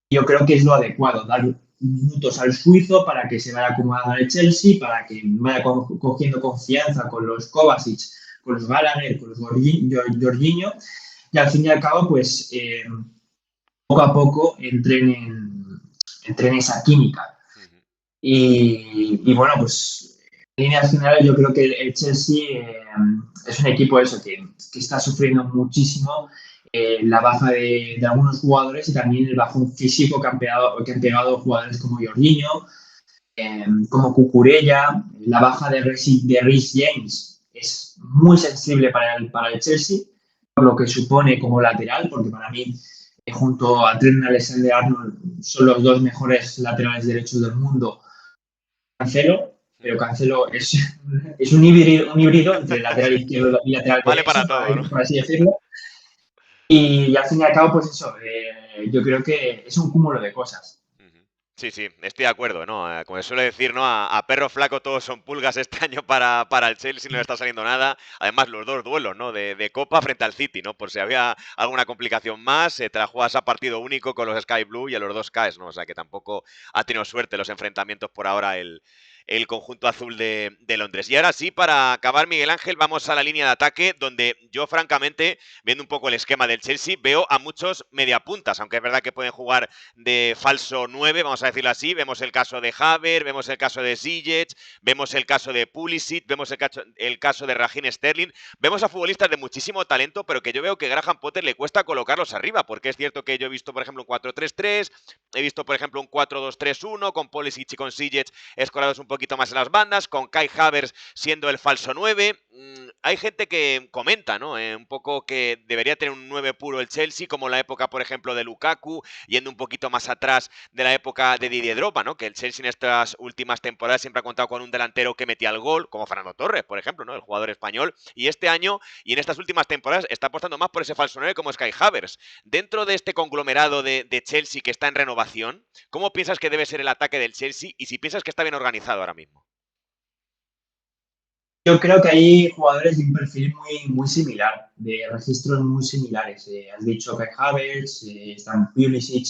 Yo creo que es lo adecuado, dar minutos al suizo para que se vaya acomodando el Chelsea, para que vaya cogiendo confianza con los Kovacic, con los Gallagher, con los Jorginho, y al fin y al cabo, pues poco a poco entren en esa química. Y bueno, pues en líneas generales yo creo que el Chelsea es un equipo que está sufriendo muchísimo la baja de algunos jugadores y también el bajón físico que han pegado jugadores como Jorginho, como Cucurella. La baja de Reece James es muy sensible para el Chelsea, por lo que supone como lateral, porque para mí junto a Trent Alexander-Arnold son los dos mejores laterales derechos del mundo. Cancelo, pero Cancelo es un híbrido entre lateral izquierdo y lateral vale derecho, para todo, ¿no? por así decirlo. Y al fin y al cabo, pues eso, yo creo que es un cúmulo de cosas. Sí, sí, estoy de acuerdo, ¿no? Como se suele decir, ¿no? A perro flaco todos son pulgas este año para el Chelsea, no le está saliendo nada. Además, los dos duelos, ¿no? De Copa frente al City, ¿no? Por si había alguna complicación más, te la juegas a partido único con los Sky Blue y a los dos caes, ¿no? O sea que tampoco ha tenido suerte los enfrentamientos por ahora el conjunto azul de Londres. Y ahora sí, para acabar, Miguel Ángel, vamos a la línea de ataque, donde yo, francamente, viendo un poco el esquema del Chelsea, veo a muchos mediapuntas, aunque es verdad que pueden jugar de falso 9, vamos a decirlo así. Vemos el caso de Havertz, vemos el caso de Ziyech, vemos el caso de Pulisic, vemos el caso de Raheem Sterling. Vemos a futbolistas de muchísimo talento, pero que yo veo que a Graham Potter le cuesta colocarlos arriba, porque es cierto que yo he visto, por ejemplo, un 4-3-3, he visto, por ejemplo, un 4-2-3-1, con Pulisic y con Ziyech escorados un poquito más en las bandas, con Kai Havertz siendo el falso 9. Hay gente que comenta, ¿no? Un poco que debería tener un 9 puro el Chelsea, como la época, por ejemplo, de Lukaku, yendo un poquito más atrás de la época de Didier Drogba, ¿no? Que el Chelsea en estas últimas temporadas siempre ha contado con un delantero que metía el gol, como Fernando Torres, por ejemplo, ¿no? El jugador español. Y este año y en estas últimas temporadas está apostando más por ese falso 9 como Kai Havertz. Dentro de este conglomerado de Chelsea que está en renovación, ¿cómo piensas que debe ser el ataque del Chelsea y si piensas que está bien organizado ahora mismo? Yo creo que hay jugadores de un perfil muy similar, de registros muy similares. Has dicho Kai Havertz, están Pulisic,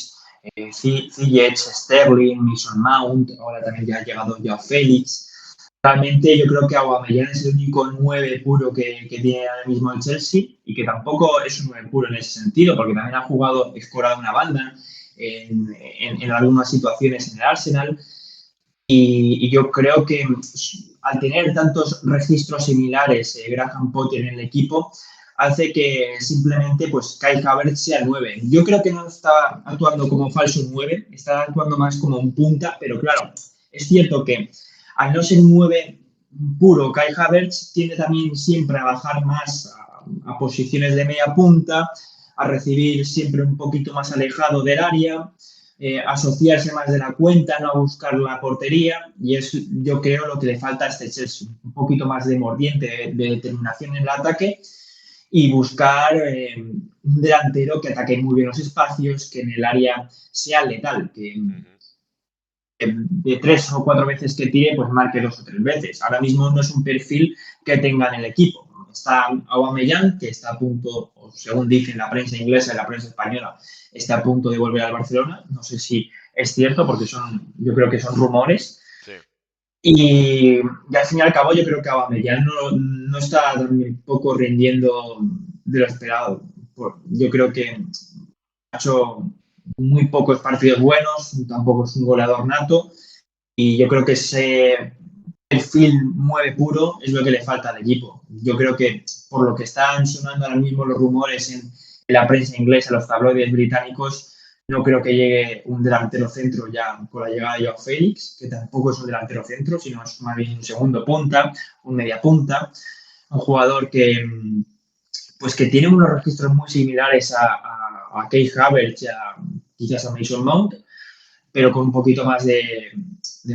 Ziyech, Sterling, Mason Mount, ahora también ya ha llegado Joao Félix. Realmente yo creo que Aubameyang es el único 9 puro que tiene ahora mismo el Chelsea, y que tampoco es un 9 puro en ese sentido, porque también ha escorado una banda en algunas situaciones en el Arsenal. Y yo creo que al tener tantos registros similares, Graham Potter en el equipo, hace que simplemente pues Kai Havertz sea 9. Yo creo que no está actuando como falso 9, está actuando más como un punta, pero claro, es cierto que al no ser 9 puro, Kai Havertz tiende también siempre a bajar más a posiciones de media punta, a recibir siempre un poquito más alejado del área, asociarse más de la cuenta, no a buscar la portería, y es, yo creo, lo que le falta a este Chelsea, un poquito más de mordiente, de determinación en el ataque, y buscar un delantero que ataque muy bien los espacios, que en el área sea letal, que de 3 o 4 veces que tire, pues marque 2 o 3 veces. Ahora mismo no es un perfil que tenga en el equipo. Está Aubameyang, que está a punto, o según dicen la prensa inglesa y la prensa española, está a punto de volver al Barcelona. No sé si es cierto, porque yo creo que son rumores. Sí. Y al fin y al cabo yo creo que Aubameyang no está tampoco rindiendo de lo esperado. Yo creo que ha hecho muy pocos partidos buenos, tampoco es un goleador nato, y yo creo que ese perfil mueve puro es lo que le falta al equipo. Yo creo que por lo que están sonando ahora mismo los rumores en la prensa inglesa, los tabloides británicos, no creo que llegue un delantero centro ya con la llegada de Joao Félix, que tampoco es un delantero centro, sino es más bien un segundo punta, un media punta, un jugador pues que tiene unos registros muy similares a Kai Havertz, quizás a Mason Mount, pero con un poquito más de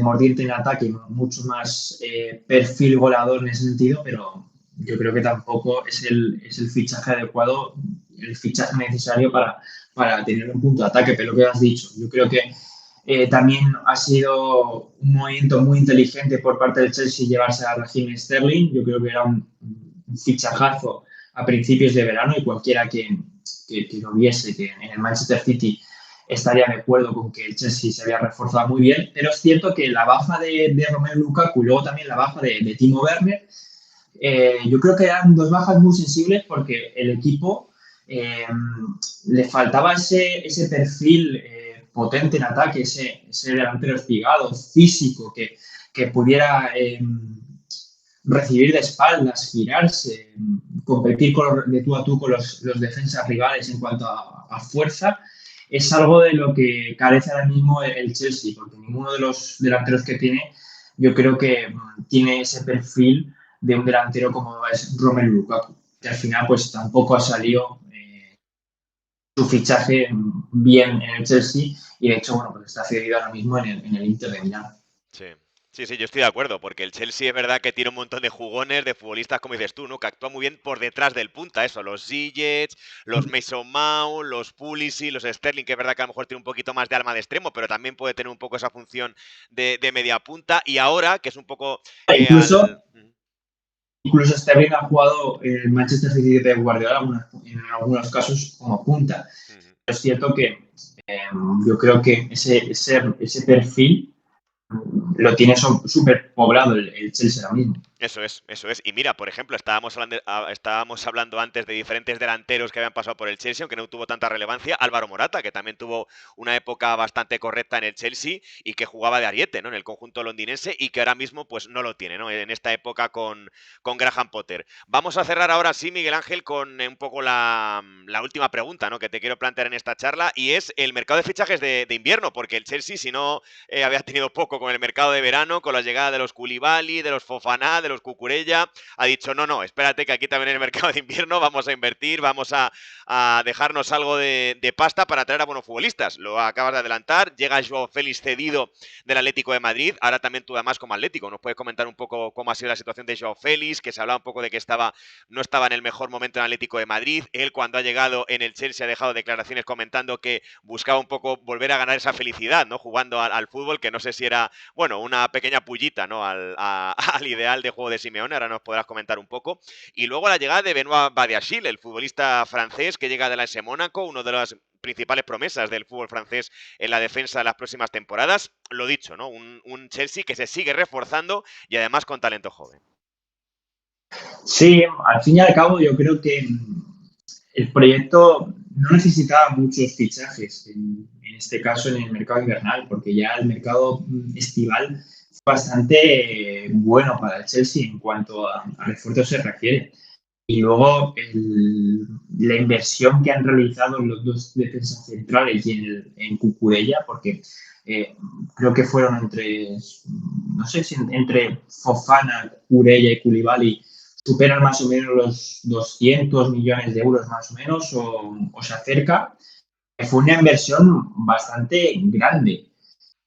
mordiente en ataque, mucho más perfil goleador en ese sentido, pero yo creo que tampoco es el fichaje adecuado, el fichaje necesario para tener un punto de ataque, pero lo que has dicho, yo creo que también ha sido un movimiento muy inteligente por parte del Chelsea llevarse a Raheem Sterling. Yo creo que era un fichajazo a principios de verano y cualquiera que lo viese, que en el Manchester City estaría de acuerdo con que el Chelsea se había reforzado muy bien, pero es cierto que la baja de Romelu Lukaku y luego también la baja de Timo Werner, yo creo que eran dos bajas muy sensibles porque el equipo le faltaba ese perfil potente en ataque, ese delantero espigado, físico, que pudiera recibir de espaldas, girarse, competir de tú a tú con los defensas rivales en cuanto a fuerza. Es algo de lo que carece ahora mismo el Chelsea, porque ninguno de los delanteros que tiene, yo creo que tiene ese perfil de un delantero como es Romelu Lukaku, que al final pues tampoco ha salido su fichaje bien en el Chelsea y de hecho, bueno, pues está cedido ahora mismo en el Inter de Milán. Sí. Sí, yo estoy de acuerdo, porque el Chelsea es verdad que tiene un montón de jugones, de futbolistas, como dices tú, ¿no? Que actúan muy bien por detrás del punta, eso, los Ziyech, los Mason Mount, los Pulisic, los Sterling, que es verdad que a lo mejor tiene un poquito más de alma de extremo, pero también puede tener un poco esa función de media punta, y ahora, que es un poco Incluso, incluso Sterling ha jugado en el Manchester City de Guardiola en algunos casos como punta. Es cierto que yo creo que ese perfil lo tiene súper poblado el Chelsea ahora mismo. Eso es. Y mira, por ejemplo, estábamos hablando antes de diferentes delanteros que habían pasado por el Chelsea, aunque no tuvo tanta relevancia. Álvaro Morata, que también tuvo una época bastante correcta en el Chelsea y que jugaba de ariete, ¿no? En el conjunto londinense y que ahora mismo pues no lo tiene, ¿no? En esta época con Graham Potter. Vamos a cerrar ahora sí, Miguel Ángel, con un poco la última pregunta, ¿no? Que te quiero plantear en esta charla y es el mercado de fichajes de invierno, porque el Chelsea, si no había tenido poco con el mercado de verano, con la llegada de los Koulibaly, de los Fofana, de los Cucurella, ha dicho no, espérate que aquí también en el mercado de invierno vamos a invertir, vamos a dejarnos algo de pasta para traer a buenos futbolistas. Lo acabas de adelantar, llega Joao Félix cedido del Atlético de Madrid, ahora también tú además como Atlético, ¿nos puedes comentar un poco cómo ha sido la situación de Joao Félix? Que se hablaba un poco de que no estaba en el mejor momento en el Atlético de Madrid, él cuando ha llegado en el Chelsea ha dejado declaraciones comentando que buscaba un poco volver a ganar esa felicidad, ¿no? Jugando al fútbol, que no sé si era, bueno, una pequeña pullita, ¿no? Al ideal de juego de Simeone, ahora nos podrás comentar un poco. Y luego la llegada de Benoit Badiashile, el futbolista francés que llega de la AS Mónaco, uno de las principales promesas del fútbol francés en la defensa de las próximas temporadas. Lo dicho, ¿no? Un Chelsea que se sigue reforzando y además con talento joven. Sí, al fin y al cabo yo creo que el proyecto no necesitaba muchos fichajes, en este caso en el mercado invernal, porque ya el mercado estival fue bastante bueno para el Chelsea en cuanto a refuerzos se refiere. Y luego la inversión que han realizado los dos defensas centrales y en Cucurella, porque creo que fueron no sé si entre Fofana, Cucurella y Koulibaly superan más o menos los 200 millones de euros más o menos o se acerca. Fue una inversión bastante grande.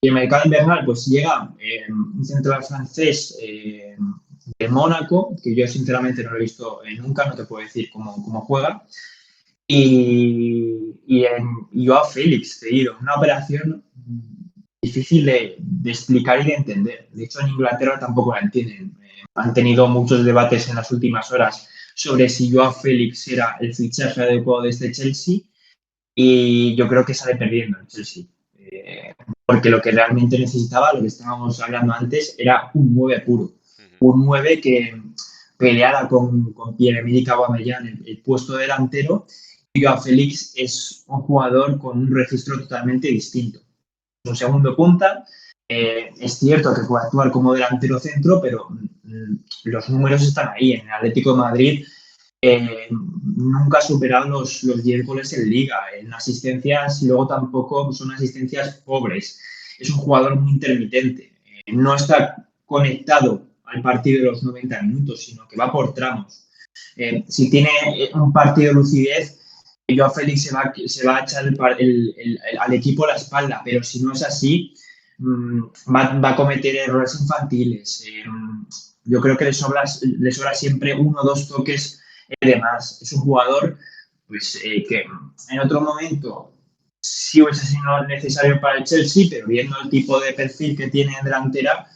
Y el mercado invernal pues llega un central francés de Mónaco, que yo sinceramente no lo he visto nunca, no te puedo decir cómo juega, y Joao Félix, cedido. Una operación difícil de explicar y de entender. De hecho, en Inglaterra tampoco la entienden. Han tenido muchos debates en las últimas horas sobre si Joao Félix era el fichaje adecuado de este Chelsea y yo creo que sale perdiendo el Chelsea. Porque lo que realmente necesitaba, lo que estábamos hablando antes, era un 9 puro. Un 9 que peleara con Pierre-Emerick Aubameyang el puesto delantero, y Joao Félix es un jugador con un registro totalmente distinto. Es un segundo punta, es cierto que puede actuar como delantero centro, pero los números están ahí. En el Atlético de Madrid nunca ha superado los 10 goles en Liga, en asistencias, y luego tampoco son asistencias pobres. Es un jugador muy intermitente. No está conectado al partido de los 90 minutos, sino que va por tramos. Si tiene un partido de lucidez, Joao Félix se va a echar al equipo a la espalda, pero si no es así, va a cometer errores infantiles. Yo creo que le sobra siempre uno o dos toques de más. Es un jugador pues, que en otro momento sí hubiese sido necesario para el Chelsea, pero viendo el tipo de perfil que tiene en delantera,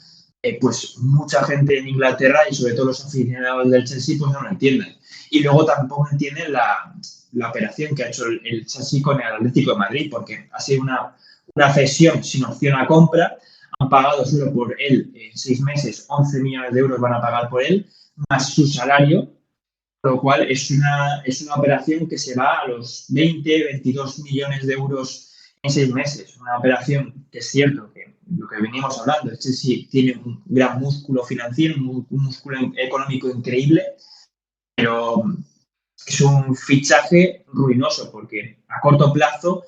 pues mucha gente en Inglaterra y sobre todo los aficionados del Chelsea pues no lo entienden. Y luego tampoco entienden la operación que ha hecho el Chelsea con el Atlético de Madrid, porque ha sido una cesión sin opción a compra. Han pagado solo por él en 6 meses, 11 millones de euros van a pagar por él, más su salario, lo cual es una operación que se va a los 20, 22 millones de euros en 6 meses. Una operación que es cierto que lo que venimos hablando, el Chelsea tiene un gran músculo financiero, un músculo económico increíble, pero es un fichaje ruinoso porque a corto plazo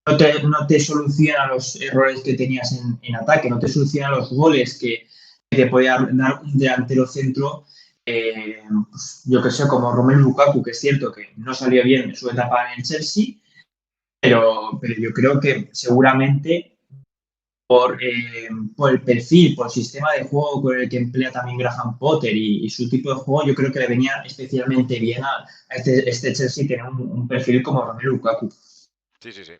no te soluciona los errores que tenías en ataque, no te soluciona los goles que te podía dar un delantero centro, pues, yo que sé, como Romelu Lukaku, que es cierto que no salió bien en su etapa en el Chelsea, pero yo creo que seguramente por el perfil, por el sistema de juego con el que emplea también Graham Potter y su tipo de juego, yo creo que le venía especialmente bien a este Chelsea tener un perfil como Romelu Lukaku. Sí, sí, sí.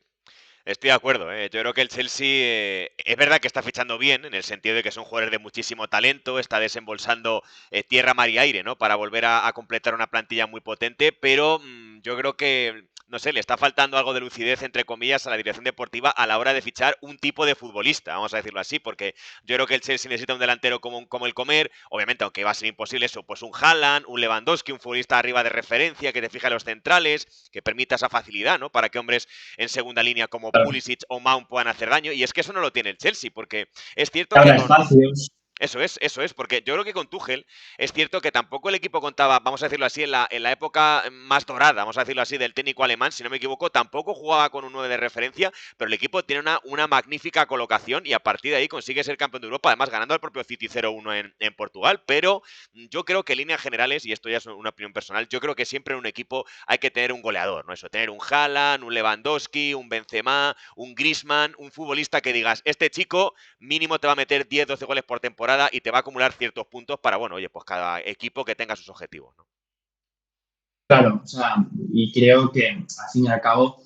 Estoy de acuerdo, ¿eh? Yo creo que el Chelsea es verdad que está fichando bien, en el sentido de que son jugadores de muchísimo talento, está desembolsando tierra, mar y aire, ¿no? Para volver a completar una plantilla muy potente, pero yo creo que, no sé, le está faltando algo de lucidez, entre comillas, a la dirección deportiva a la hora de fichar un tipo de futbolista, vamos a decirlo así, porque yo creo que el Chelsea necesita un delantero como el Comer, obviamente, aunque va a ser imposible eso, pues un Haaland, un Lewandowski, un futbolista arriba de referencia, que te fija en los centrales, que permita esa facilidad, ¿no? Para que hombres en segunda línea como Pulisic o Mount puedan hacer daño, y es que eso no lo tiene el Chelsea, porque es cierto que Habrá con... espacios. Eso es, porque yo creo que con Tuchel es cierto que tampoco el equipo contaba, vamos a decirlo así, en la época más dorada, vamos a decirlo así, del técnico alemán, si no me equivoco, tampoco jugaba con un 9 de referencia, pero el equipo tiene una magnífica colocación y a partir de ahí consigue ser campeón de Europa, además ganando al propio City 0-1 en Portugal, pero yo creo que en líneas generales, y esto ya es una opinión personal, yo creo que siempre en un equipo hay que tener un goleador, ¿no? Eso, tener un Haaland, un Lewandowski, un Benzema, un Griezmann, un futbolista que digas, este chico mínimo te va a meter 10, 12 goles por temporada y te va a acumular ciertos puntos para, bueno, oye, pues cada equipo que tenga sus objetivos, ¿no? Claro, o sea, y creo que al fin y al cabo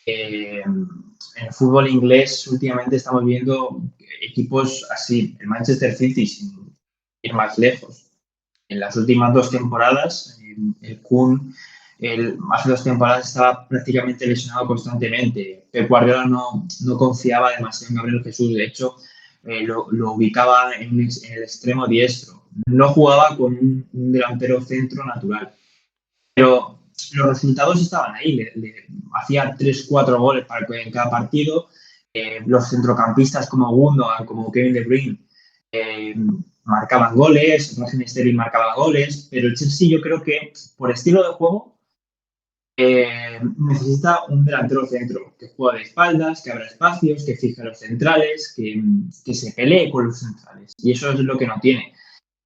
en el fútbol inglés últimamente estamos viendo equipos así, el Manchester City, sin ir más lejos. En las últimas 2 temporadas, el Kun hace 2 temporadas estaba prácticamente lesionado constantemente. Pep Guardiola no confiaba demasiado en Gabriel Jesús, de hecho, lo ubicaba en el extremo diestro. No jugaba con un delantero centro natural. Pero los resultados estaban ahí, hacía 3, 4 goles en cada partido. Los centrocampistas como Gundogan, como Kevin De Bruyne, eh, marcaban goles, Raheem Sterling marcaba goles, pero el Chelsea yo creo que por estilo de juego necesita un delantero centro que juegue de espaldas, que abra espacios, que fije los centrales, que se pelee con los centrales. Y eso es lo que no tiene.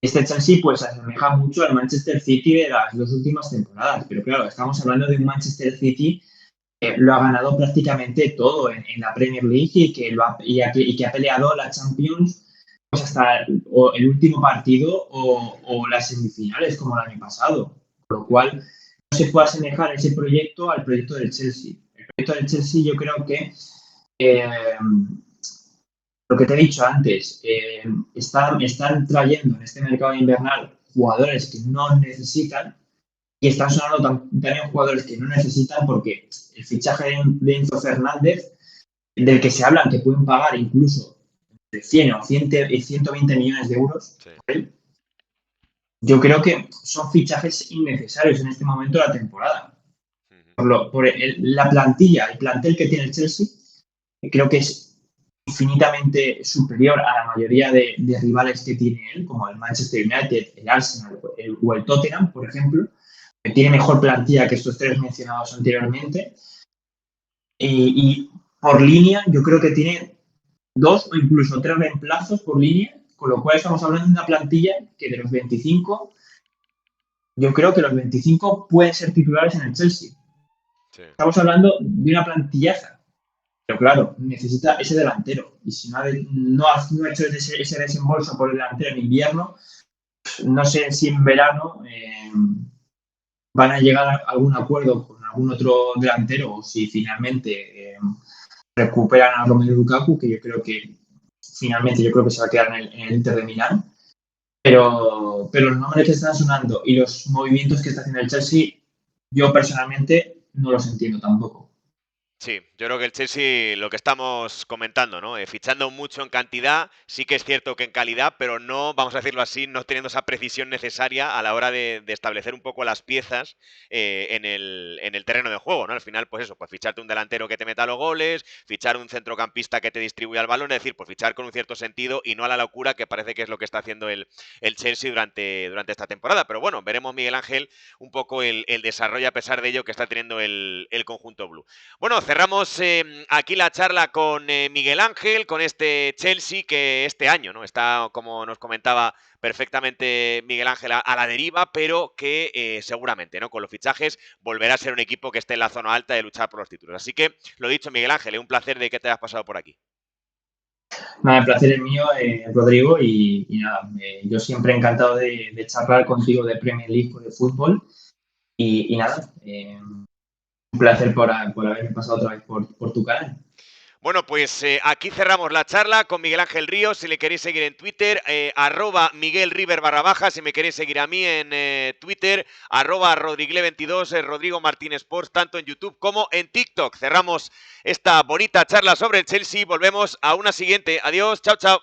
Este Chelsea pues se asemeja mucho al Manchester City de las 2 últimas temporadas, pero claro, estamos hablando de un Manchester City que lo ha ganado prácticamente todo en la Premier League y que ha peleado la Champions pues hasta el último partido o las semifinales como el año pasado, por lo cual no se puede asemejar ese proyecto al proyecto del Chelsea. El proyecto del Chelsea yo creo que eh, lo que te he dicho antes, están trayendo en este mercado invernal jugadores que no necesitan, y están sonando también jugadores que no necesitan, porque el fichaje de Enzo Fernández, del que se hablan que pueden pagar incluso de 100 o 120 millones de euros Sí. por él, yo creo que son fichajes innecesarios en este momento de la temporada. La plantilla, el plantel que tiene el Chelsea, creo que es infinitamente superior a la mayoría de rivales que tiene él, como el Manchester United, el Arsenal o el Tottenham, por ejemplo, que tiene mejor plantilla que estos tres mencionados anteriormente. Y por línea, yo creo que tiene 2 o incluso 3 reemplazos por línea, con lo cual estamos hablando de una plantilla que de los 25, yo creo que los 25 pueden ser titulares en el Chelsea. Sí. Estamos hablando de una plantillaza, pero claro, necesita ese delantero. Y si no ha hecho ese desembolso por el delantero en invierno, no sé si en verano van a llegar a algún acuerdo con algún otro delantero o si finalmente recuperan a Romelu Lukaku, que yo creo que finalmente yo creo que se va a quedar en el Inter de Milán. Pero los nombres que están sonando y los movimientos que está haciendo el Chelsea, yo personalmente no los entiendo tampoco. Sí, yo creo que el Chelsea, lo que estamos comentando, ¿no? Fichando mucho en cantidad, sí que es cierto que en calidad, pero no, vamos a decirlo así, no teniendo esa precisión necesaria a la hora de establecer un poco las piezas en el terreno de juego, ¿no? Al final, pues eso, pues ficharte un delantero que te meta los goles, fichar un centrocampista que te distribuya el balón, es decir, pues fichar con un cierto sentido y no a la locura que parece que es lo que está haciendo el Chelsea durante esta temporada. Pero bueno, veremos, Miguel Ángel, un poco el desarrollo a pesar de ello que está teniendo el conjunto blue. Bueno, cerramos aquí la charla con Miguel Ángel, con este Chelsea que este año, ¿no? Está, como nos comentaba perfectamente Miguel Ángel, a la deriva, pero que seguramente, ¿no? Con los fichajes volverá a ser un equipo que esté en la zona alta de luchar por los títulos. Así que, lo dicho, Miguel Ángel, es un placer de que te hayas pasado por aquí. Nada, el placer es mío, Rodrigo, y nada, yo siempre encantado de charlar contigo de Premier League o de fútbol. Y nada, un placer por haberme pasado otra vez por tu canal. Bueno, pues aquí cerramos la charla con Miguel Ángel Ríos. Si le queréis seguir en Twitter, @Miguel River _. Si me queréis seguir a mí en Twitter, @Rodrigle22, Rodrigo Martínez Sports, tanto en YouTube como en TikTok. Cerramos esta bonita charla sobre el Chelsea. Volvemos a una siguiente. Adiós, chao, chao.